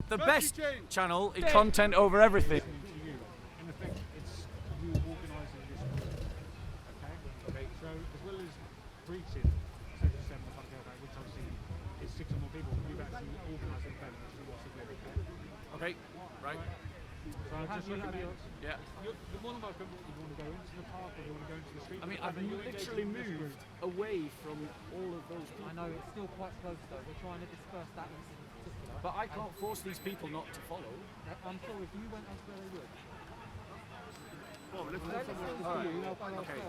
the best channel is content over everything. In effect, it's you organising this group. Okay? So, as well as preaching, which obviously is 6 or more people, we've actually organised an event which we want to do. Okay, right. So, just look at the Yeah. You're more than welcome if you want to go into the park or you want to go into the street. I mean, I've literally moved away from all of those people. I know it's still quite close though. We're trying to disperse that incident in particular. But I can't force these people not to follow. I'm sure if you went elsewhere they would. Okay.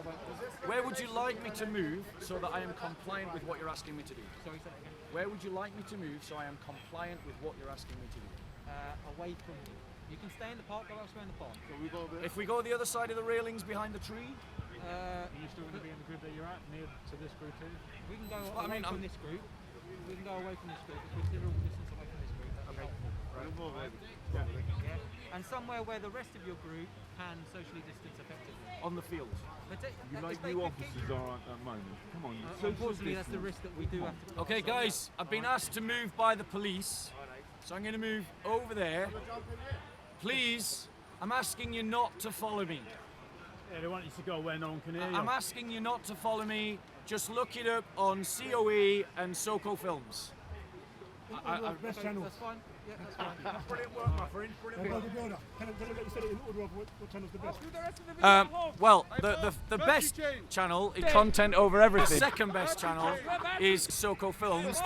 Where would you like me to move so that I am compliant with what you're asking me to do? Sorry, say that again. Where would you like me to move so I am compliant with what you're asking me to do? Away from you. You can stay in the park, go elsewhere in the park. So we go there. If we go the other side of the railings behind the tree? Are you still going to be in the group that you're at, near to this group too? We can go Well, I mean, from this group. We can go away from this group. If we're considerable distance away from this group. Okay. Yeah. And somewhere where the rest of your group can socially distance effectively. On the field. But You like new officers are at that moment. Come on. Unfortunately, that's the risk that we do have to. Okay, guys, I've been asked to move by the police, so I'm going to move over there. Please, I'm asking you not to follow me. Yeah, they want you to go where no one can hear you. I'm asking you not to follow me. Just look it up on COE and Soko Films. Best channel. That's fine. Yeah, that's fine. Brilliant work, my friend. Brilliant work. Can I let you say it in order of what channel's the best? Well, the best channel is content over everything. The second best channel is Soko Films.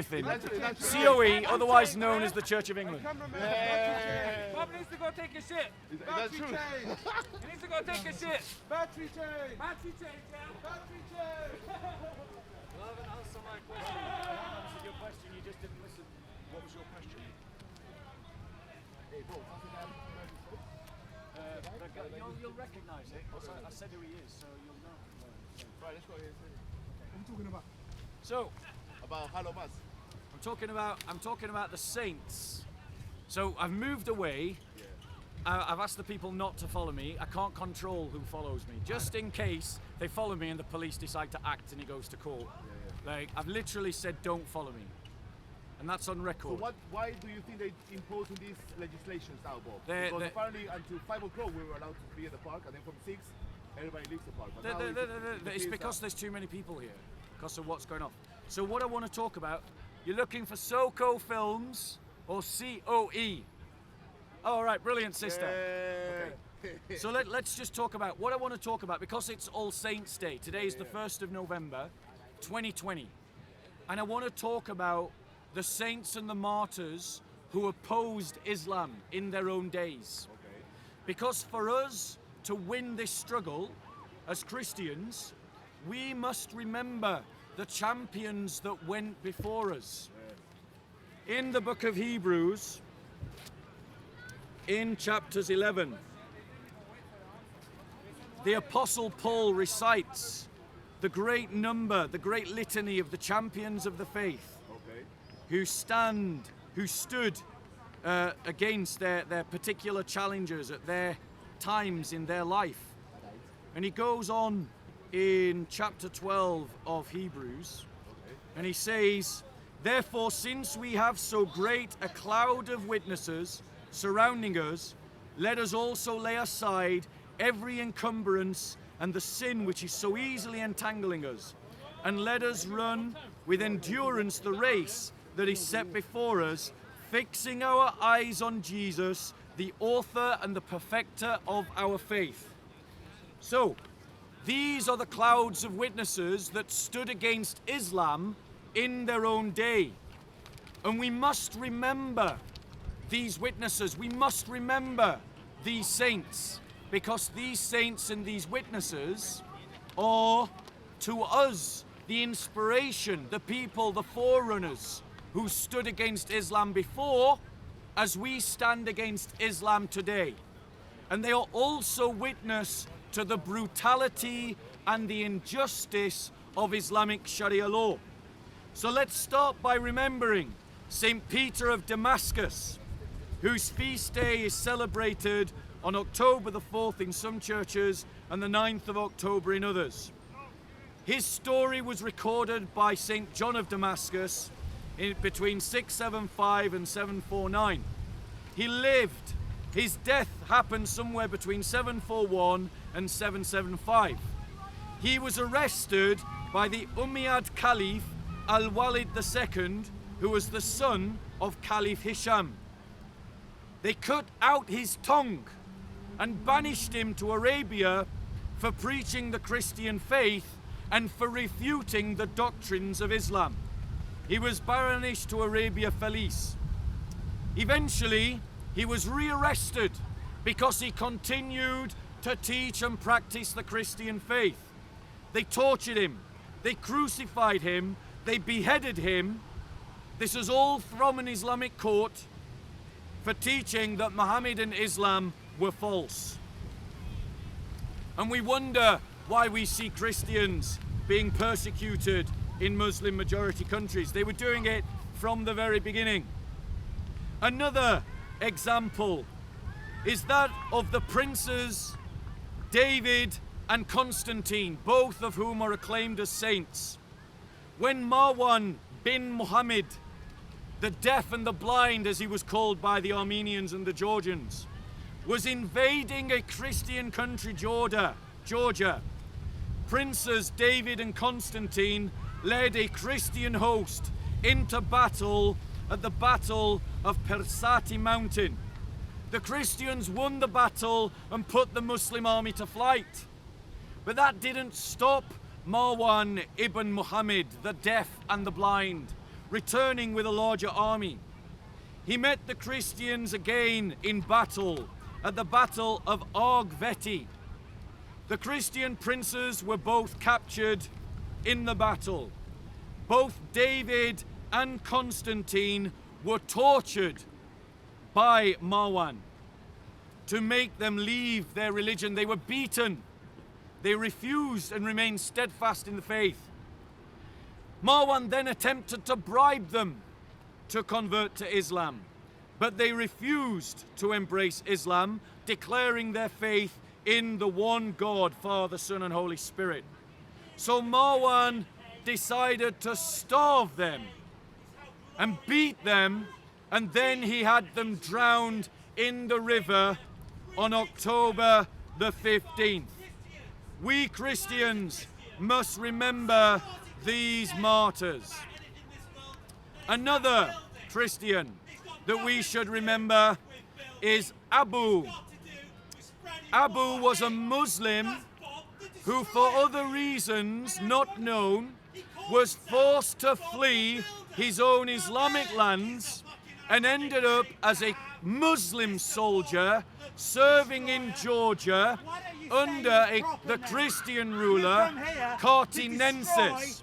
COE, otherwise known as the Church of England. Bob needs to go take a shit. Is that true? He needs to go take a shit. Battery change. Battery change, yeah. Battery change. You haven't answered my question. You answered your question, you just didn't listen. What was your question? You'll recognise it, because I said who he is, so you'll know. Right, let's go here. What are you talking about? So, About Hallow-mass. I'm talking about the saints. So I've moved away. I've asked the people not to follow me. I can't control who follows me, just in case they follow me and the police decide to act and he goes to court. Like, I've literally said, don't follow me, and that's on record. So why do you think they imposing these legislations now, Bob? They're- Because they're- apparently until 5 o'clock we were allowed to be in the park, and then from 6 everybody leaves the park. But now It's because there's too many people here, because of what's going on. So what I want to talk about, you're looking for Soko Films or COE. All right, brilliant, sister. Okay. So let's just talk about what I want to talk about, because it's All Saints Day. Today is the 1st of November, 2020. And I want to talk about the saints and the martyrs who opposed Islam in their own days. Because for us to win this struggle as Christians, we must remember the champions that went before us. In the book of Hebrews, in chapters 11, the Apostle Paul recites the great number, the great litany of the champions of the faith who stood against their particular challenges at their times in their life. And he goes on in chapter 12 of Hebrews, and he says, "Therefore, since we have so great a cloud of witnesses surrounding us, let us also lay aside every encumbrance and the sin which is so easily entangling us, and let us run with endurance the race that is set before us, fixing our eyes on Jesus, the author and the perfecter of our faith." So, these are the clouds of witnesses that stood against Islam in their own day. And we must remember these witnesses. We must remember these saints, because these saints and these witnesses are, to us, the inspiration, the people, the forerunners who stood against Islam before, as we stand against Islam today. And they are also witness to the brutality and the injustice of Islamic Sharia law. So let's start by remembering St. Peter of Damascus, whose feast day is celebrated on October the 4th in some churches and the 9th of October in others. His story was recorded by St. John of Damascus between 675 and 749. He lived. His death happened somewhere between 741 and 775. He was arrested by the Umayyad Caliph Al-Walid II, who was the son of Caliph Hisham. They cut out his tongue and banished him to Arabia for preaching the Christian faith and for refuting the doctrines of Islam. He was banished to Arabia Felice. Eventually, he was rearrested because he continued to teach and practice the Christian faith. They tortured him, they crucified him, they beheaded him. This is all from an Islamic court for teaching that Muhammad and Islam were false. And we wonder why we see Christians being persecuted in Muslim majority countries. They were doing it from the very beginning. Another example is that of the princes David and Constantine, both of whom are acclaimed as saints. When Marwan bin Muhammad, the deaf and the blind as he was called by the Armenians and the Georgians, was invading a Christian country, Georgia, princes David and Constantine led a Christian host into battle at the Battle of Persati Mountain. The Christians won the battle and put the Muslim army to flight. But that didn't stop Marwan ibn Muhammad, the deaf and the blind, returning with a larger army. He met the Christians again in battle at the Battle of Argveti. The Christian princes were both captured in the battle. Both David and Constantine were tortured by Marwan to make them leave their religion. They were beaten. They refused and remained steadfast in the faith. Marwan then attempted to bribe them to convert to Islam, but they refused to embrace Islam, declaring their faith in the one God, Father, Son, and Holy Spirit. So Marwan decided to starve them and beat them, and then he had them drowned in the river on October the 15th. We Christians must remember these martyrs. Another Christian that we should remember is Abu. Abu was a Muslim who, for other reasons not known, was forced to flee his own Islamic lands and ended up as a Muslim soldier serving in Georgia under the Christian ruler Cartinensis.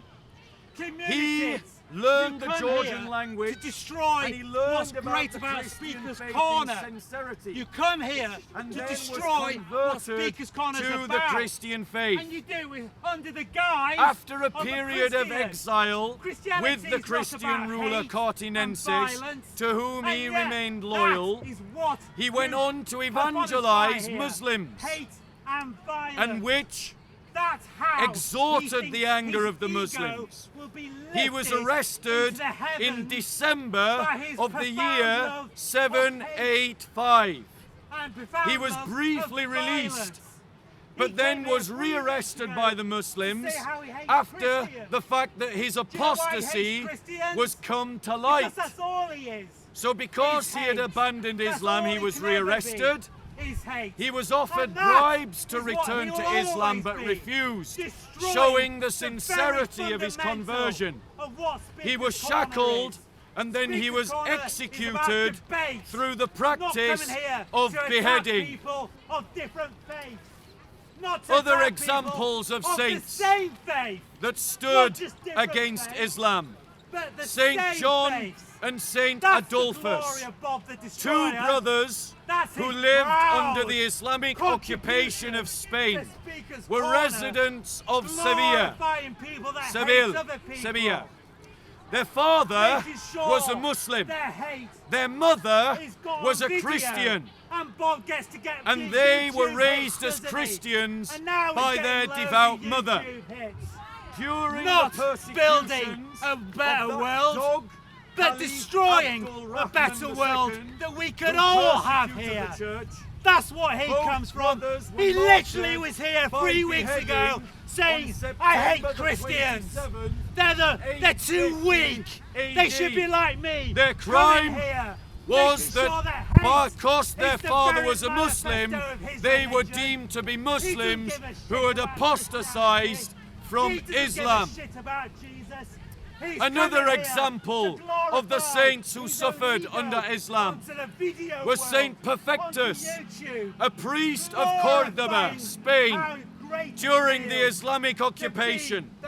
He learned the Georgian language to destroy and he learned what's about great the about Christian Speaker's faith Corner. in sincerity. You come here And to then was destroy what converted Speaker's Corner is to about. the Christian faith. And you do it under the guise After a of period of Christian. exile Christianity with the is not Christian about ruler hate Cartinensis, and violence, to whom and he yet remained that loyal, is what he went you on to have got us evangelize by here. Muslims, Hate and violence. and which That's how exhorted he the thinks anger his of the ego Muslims. will be he was lifted arrested into the heavens in December by his of the profound year love of 785. and profound He was love briefly of released, violence. but He then came here was 3 rearrested weeks by ago the Muslims to say how he hates after Christians. the fact that his Do you know why he hates apostasy Christians? was come to light. Because that's all he is. So because Is he had hate. abandoned That's Islam, all he was can ever be, rearrested. is hate. He was offered And that bribes to is what return he'll to Islam always but be. refused, Destroying showing the the sincerity very of his fundamental conversion. of what He was Speaker's Corner shackled is. and then he Speaker's was Corner is executed about debate, through the not practice coming here of to attack beheading. people of different faiths. Not to Other attack examples people of the saints same faith, that stood just different against faiths, Islam. but the Saint same John faiths. and Saint That's the Adolphus, glory of Bob the two Destroyer. brothers That's who his lived proud under the Islamic occupation of Spain, to Speaker's were Corner, residents of Sevilla. glorifying people that hate Seville, other people. Sevilla. Their father Making sure was a Muslim. Their hate Their mother is got was on a video, Christian. and Bob gets to get And big they were YouTube raised hits, as doesn't he? Christians And now he's by getting their loads of devout mother. YouTube hits. During Not the persecutions building a of better that world. dog but Ali destroying Abdul a Rahman better world II, that we could who all have persecuted here. the church. That's what he Both comes from. brothers were He literally martyred was here by 3 weeks ago beheading saying, on I hate September the Christians. 27th, They're too 850 weak. They AD. should be like me. Their Coming crime here, was making sure that hate because their is the father very was a Muslim, manifesto of his they were religion. deemed to be He didn't Muslims give a shit who had about apostatized from He doesn't Islam. Give a shit about Jesus. He's Another coming here example to of the glorify saints who his suffered ego under Islam onto the video was world, Saint Perfectus, onto YouTube, a priest of glorifying Cordoba, Spain, how great during he the is Islamic to be occupation. the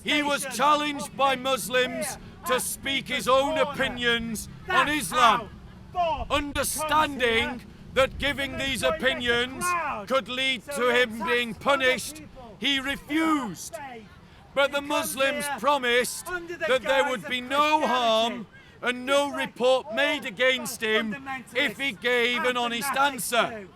He was manifestation challenged of by hate Muslims here to at speak Speaker's his own Corner. opinions That's on Islam, how Bob comes understanding here. that giving And then these join the opinions crowd. could lead So to he him attacks being other punished. people He who are refused. faith. But He the comes Muslims here promised under the that there guise would of be no harm Christianity. and no Just like report all made against him if he fundamentalists gave an and honest fanatics answer. do.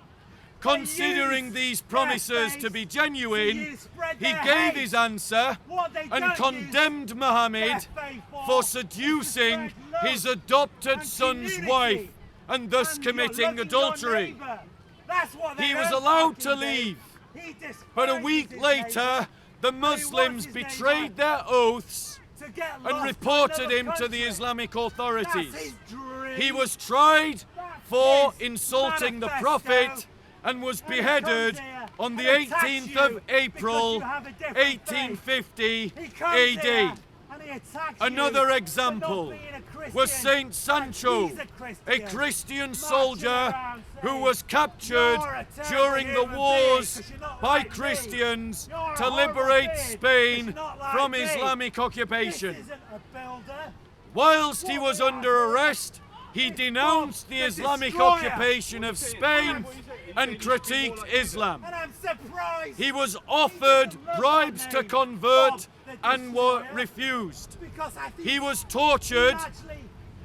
Considering use these their promises to faith be to genuine, spread he their gave hate. his answer What they and don't condemned use Muhammad their faith for is to seducing spread love his adopted and son's community. wife and thus And you're committing loving your adultery. neighbour. That's what they He was don't allowed to fucking do. leave, He but a despises week his later, neighbour the wants Muslims his betrayed neighbour their oaths to get and lost reported to another him to the country. Islamic That's authorities. his dream. He was tried That's for his insulting the manifesto. Prophet and was And he beheaded comes here on the and attacks 18th you of because April, you have a different faith. 1850 He comes here AD. and he attacks Another you for example not being a Christian. was Saint Sancho, He's a Christian marching soldier around who saying, was captured "You're a terrible during the human wars being 'cause you're not by like me. Christians You're a to horrible liberate being 'cause Spain you're not like from me. Islamic occupation. This isn't a builder. Whilst he What was we are under doing arrest, he denounced the the Islamic destroyer. occupation of Spain and critiqued Islam. And I'm surprised He was offered doesn't love bribes that to name, convert Bob the and were Destroyer, refused. because I think He was he tortured actually- it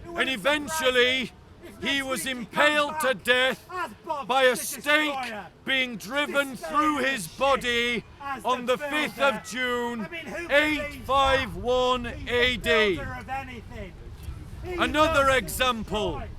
and wouldn't eventually surprise me if he next was week comes impaled to back death as Bob by a the stake Destroyer. being driven Dispelling through the his shit body as on the the 5th builder. of June, I mean, who believes that? 851 He's the AD. builder of anything. He Another loves to example destroy.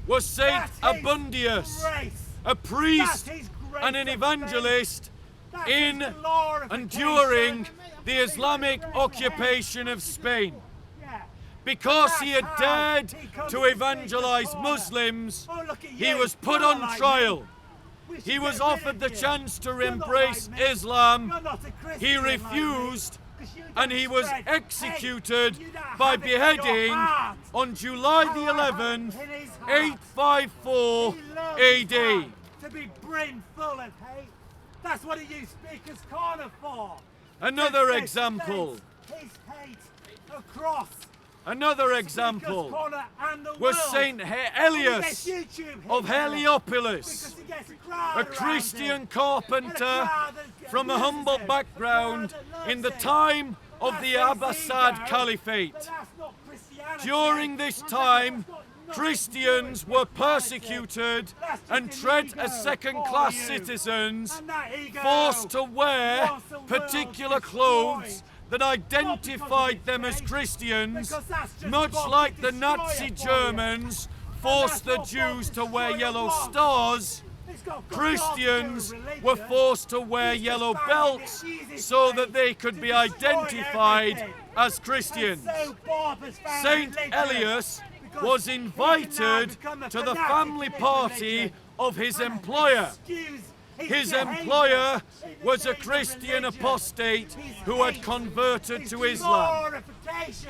was Saint That's his Abundius, grace. a priest That's his grace and an of evangelist That's in his glorification. and during the Islamic occupation of Spain. Yeah. Because he had That's how dared he comes to to evangelize speak the corner. Muslims, Oh, look at he you. was put You're on like trial. me. We should He get was rid offered of the you. chance to You're not embrace like me. Islam. You're not a Christian He like me, refused 'cause you and don't he was spread executed hate. You don't by have it in your beheading heart. on July the However, 11th, in his heart, 854 he loves his AD. heart to be brim full of hate. That's what he used Speaker's Corner for. Another To example, dispense his hate across another Speaker's example Corner and the was world. Saint And he Elias gets YouTube of hits on it Heliopolis, because he gets a crowd a around Christian him. carpenter from a humble background in the time of the Abbasid Caliphate. During this time, Christians were persecuted and treated as second-class citizens, forced to wear particular clothes that identified them as Christians, much like the Nazi Germans forced the Jews to wear yellow stars. Christians were forced to wear yellow belts so that they could be identified as Christians. Saint Elias was invited to the family party of his employer. His employer was a Christian apostate who had converted to Islam.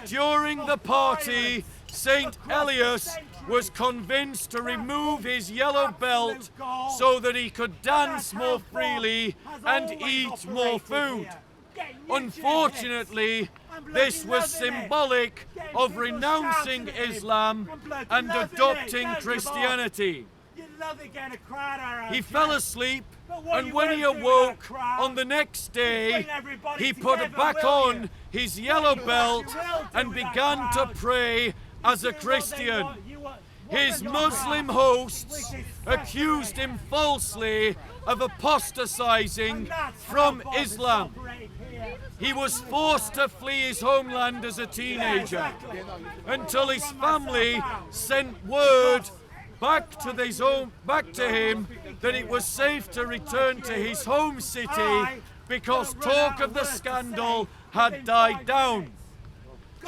During the party, Saint Elias was convinced to remove his yellow belt so that he could dance more freely and eat more food. Unfortunately, this was symbolic of renouncing Islam and adopting Christianity. He fell asleep, and when he awoke on the next day, he put back on his yellow belt and began to pray as a Christian. His Muslim hosts accused him falsely of apostatizing from Islam. He was forced to flee his homeland as a teenager until his family sent word back to him that it was safe to return to his home city because talk of the scandal had died down.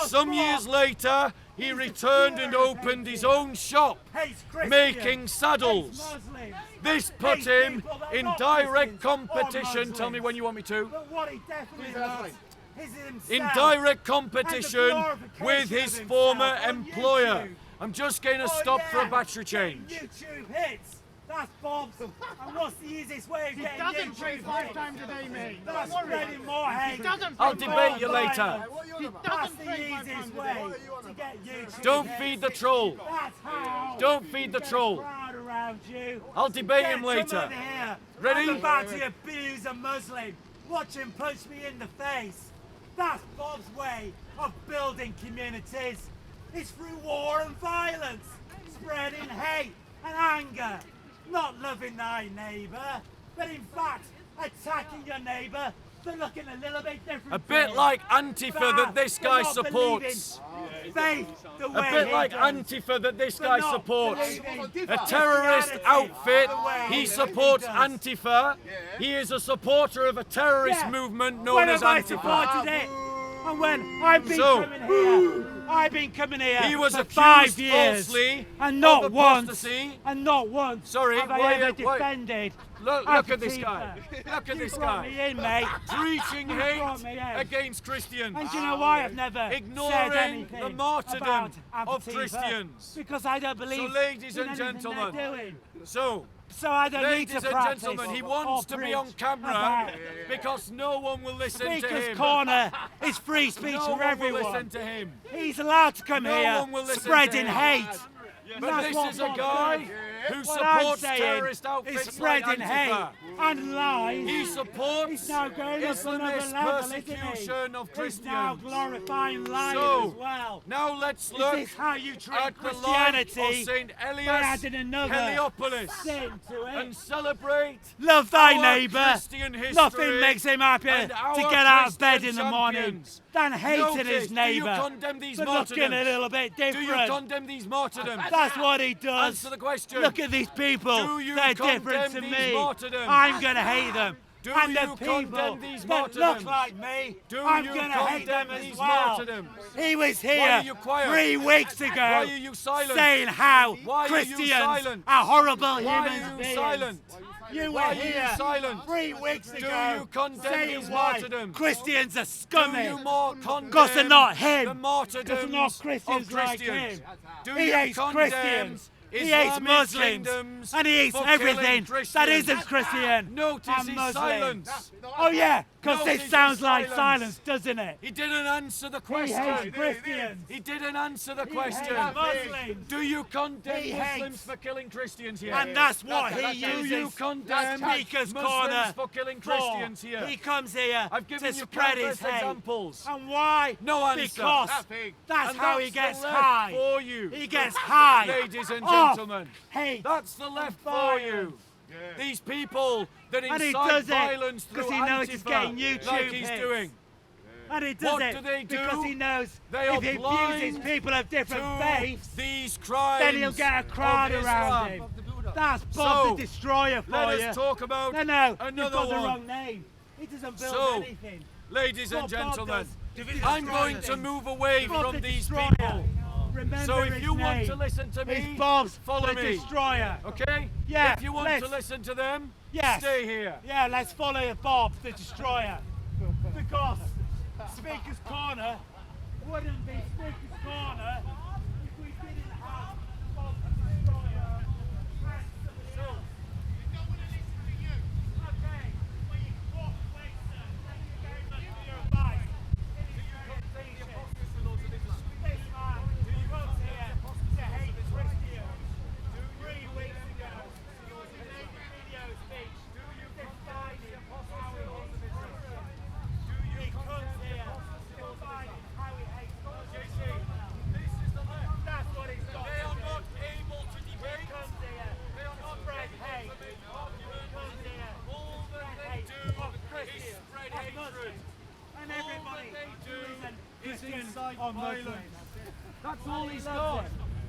Some years later, he returned and opened his own shop, making saddles. This put him in direct competition. Tell me when you want me to. But what he definitely loves is himself. In direct competition with his former employer. I'm just going to stop for a battery change. YouTube hits. That's Bob's. And what's the easiest way of getting Doesn't pray YouTube 5 hits? times a day, mate. That's spreading more hate. I'll debate you later. That's the easiest way to get YouTube Don't hits. feed the troll. That's how Don't feed the you get a troll. crowd around you. I'll debate him later. Gentlemen here, Ready? I'm about to abuse a Muslim. Watch him punch me in the face. That's Bob's way of building communities. It's through war and violence, spreading hate and anger, not loving thy neighbour, but in fact attacking your neighbour for looking a little bit different. A bit like Antifa that this guy supports. Faith the A way bit he like does. Antifa that this guy not supports. believing A terrorist Christianity outfit. the way He he supports does. Antifa. He is a supporter of a terrorist Yeah. movement known When as have I Antifa. supported it? And when I've been So, coming here, I've been coming here He was for accused 5 years, falsely and not of once, apostasy. and not once Sorry, have I why- ever why- defended. Look at this guy. Antifa. Look at You this brought guy. me in, mate. Preaching You brought me hate in. against Christians. And do you know why I've never said Ignoring anything the martyrdom about of Antifa? Christians. Because I don't believe ladies in and anything gentlemen, they're doing. So, So I don't need ladies to and practice gentlemen, he or wants to be preach on camera about because no one will listen to Speaker's him. Corner is free speech No for one will everyone. listen to him. He's allowed to come No here one will listen spreading to him. hate. But That's this what is a Bob guy does. who What I'm supports saying terrorist is outfits like spreading hate Antifa. and lies. He supports He's now going up another Islamist level, isn't he? persecution of He's now Christians. glorifying lying So, as well. Now let's Is look this how you treat at the life of Christianity? Saint by Elias adding another Heliopolis sin to it. and celebrate Love thy our neighbour. Christian history Nothing makes him happier and to our get out of bed Christian in the morning champions. than hating Notice, his do neighbour you condemn these for looking a martyrdoms? little bit Do you different. condemn these martyrdoms? That's what he does. Answer the question. Look at these people. Do you They're condemn different to these me. martyrdoms? I'm going to hate them. Do and the you people condemn these that martyrdoms? look like me, Do I'm you going to hate condemn them as these well. martyrdoms? He was Why are here you quiet? 3 weeks ago Why are you silent? saying how Why are you Christians silent? are horrible Why are human you beings. silent? You Why were are you here silent? 3 weeks Do ago you condemn saying these why martyrdoms? Christians are Do scummy. you more condemn Because they're not him. the martyrdoms Because they're not Christians of like Christians? him. Do He you hates condemn Christians. He hates Islamic Muslims. kingdoms And he hates for killing everything that Christians? isn't Christian. Notice and his Muslim. silence. Oh yeah, because Notice this his sounds like silence. silence, doesn't it? He didn't answer the He hates question. Christians. He didn't answer the He question. hates Muslims. Do you condemn He Muslims hates- for killing Christians here? And that's what he Do you uses condemn as Speaker's Muslims Corner for killing for. Christians here? He comes here I've given to you spread his countless hate. examples. And why? No answer. Because Nothing. that's And how that's he gets the left high. for you. He gets high. Ladies and off gentlemen, hate. that's the left for violence. you. These people that And he incite does it violence through 'cause he knows he's getting Antifa, YouTube like he's hits. doing. And he does What it do they do? because he knows They are if he blind abuses people of different to faiths, these crimes then he'll get a crowd of around Islam. him. That's Bob So, the Destroyer for Let you. us talk about No, another you've got the one. wrong name. He doesn't build So, anything. Ladies and What Bob gentlemen, does, I'm going to move away Bob from the these Destroyer. people. Remember So if his you want name. to listen to me, It's Bob's follow the me. Destroyer. Okay? Yeah, If you want to let's- listen to them, Yes. stay here. Yeah, let's follow Bob the Destroyer. Because Speaker's Corner wouldn't be Speaker's Corner if we didn't have Bob the Destroyer and somebody else. Okay, well you can walk away, sir. Thank you very much for your advice. It is confrontation. This man comes here to hate Christians. 3 weeks ago, he made a video speech defining how he hates Christians. He comes here defining how he hates Christians. incite on violence. Muslims. That's all he's got.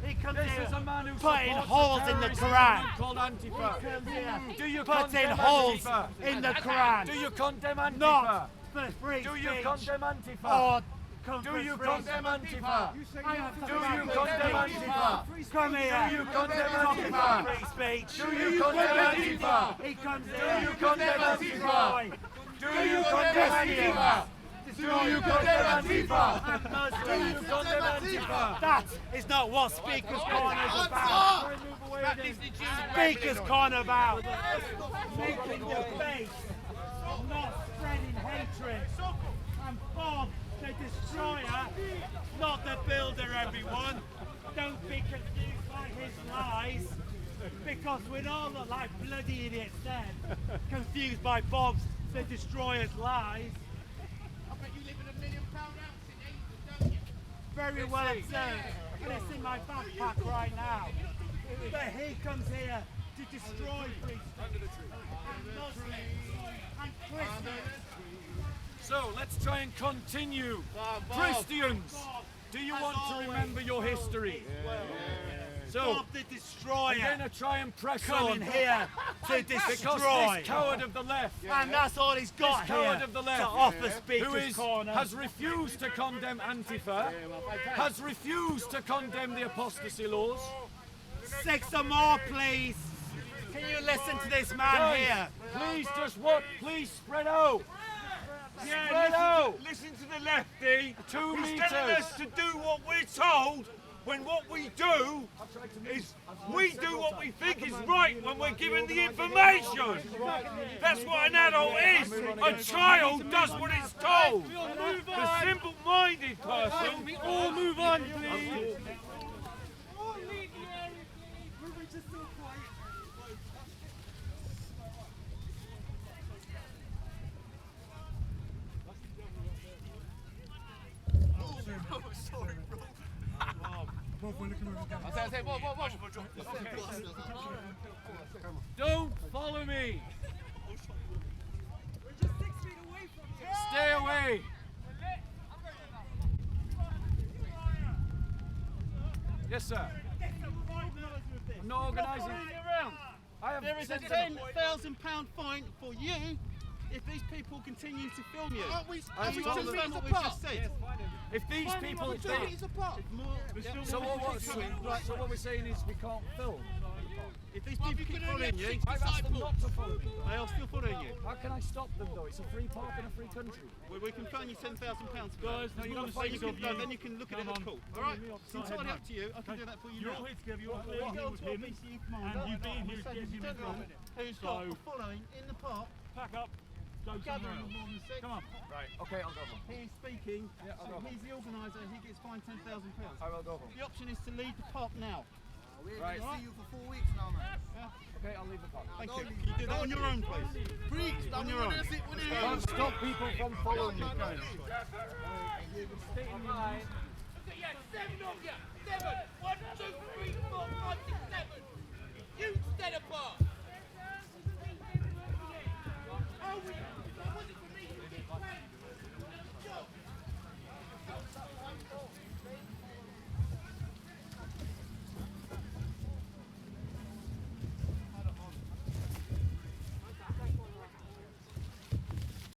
He comes This here is a man who putting supports holes a in the terrorist Quran. movement called Antifa. Comes here Do you putting condemn holes Antifa? in the Quran. Do you condemn Antifa? Not for free Do you speech condemn Antifa? or come Do for you free condemn Antifa? speech. Do you condemn Antifa? Come here. Do you condemn Talking Antifa? about free speech. Do you condemn Antifa? He comes Do here. you condemn Antifa? Do you condemn Antifa? Do you condemn Antifa? Do you condemn Antifa? That is not what Speaker's Corner is about. Speaker's Corner about making your face, not spreading hatred. And Bob, the destroyer, not the builder, everyone. Don't be confused by his lies, because we'd all look like bloody idiots then, confused by Bob's, the destroyer's lies. Very well observed, and it's in my backpack right now. But he comes here to destroy free speech and Muslims and Christians. So let's try and continue. Christians, do you want to remember your history? So Bob the destroyer I'm going to try and press coming on. here to Because destroy. this coward of the left, And that's all he's got this coward here of the to left, offer who Speaker's Corner. has refused to condemn Antifa, has refused to condemn the apostasy laws. 6 or more, please. Can you listen to this man Guys, here? please just what? Please spread out. Yeah, Spread out. listen to the lefty. 2 He's telling meters. us to do what we're told, when what we do is we do what we think is right when we're given the information. That's what an adult is. A child does what it's told. The simple-minded person. We all move on, please. Don't follow me. Stay away. Yes, sir. I'm not organising. I have There is a £10,000 fine for you if these people continue to film you. I've Can you told confirm them- what we've just said? If these people, so what we're saying is we can't film. If these people keep following you, I've asked them not to follow me. they are still following you. How can I stop them though? It's a free park in a free country. Well, we can fine you £10,000. Guys, no, you're not saying Then you can look at it as cool. All right, it's entirely up to you. I can do that for you You're now. all here together, you're all You here go with to a him, BCU commander, and you being here is say getting there's him a in trouble. gentleman who's So- got a following in the park, pack up, go somewhere gathering else. of more than 6. Come on. Right. Okay, I'll go home. He's speaking, I'll go home. he's the organiser, he gets fined £10,000. I will go home. The option is to leave the park now. Right. See you for 4 weeks now, man. Okay, I'll leave the park. Thank you. Can you do that on your own, please? Freaks, On your own. Don't stop people from following me. Yeah, 7 of you. 7. 1, 2, 3, 4, 5, 6, 7. You stand apart.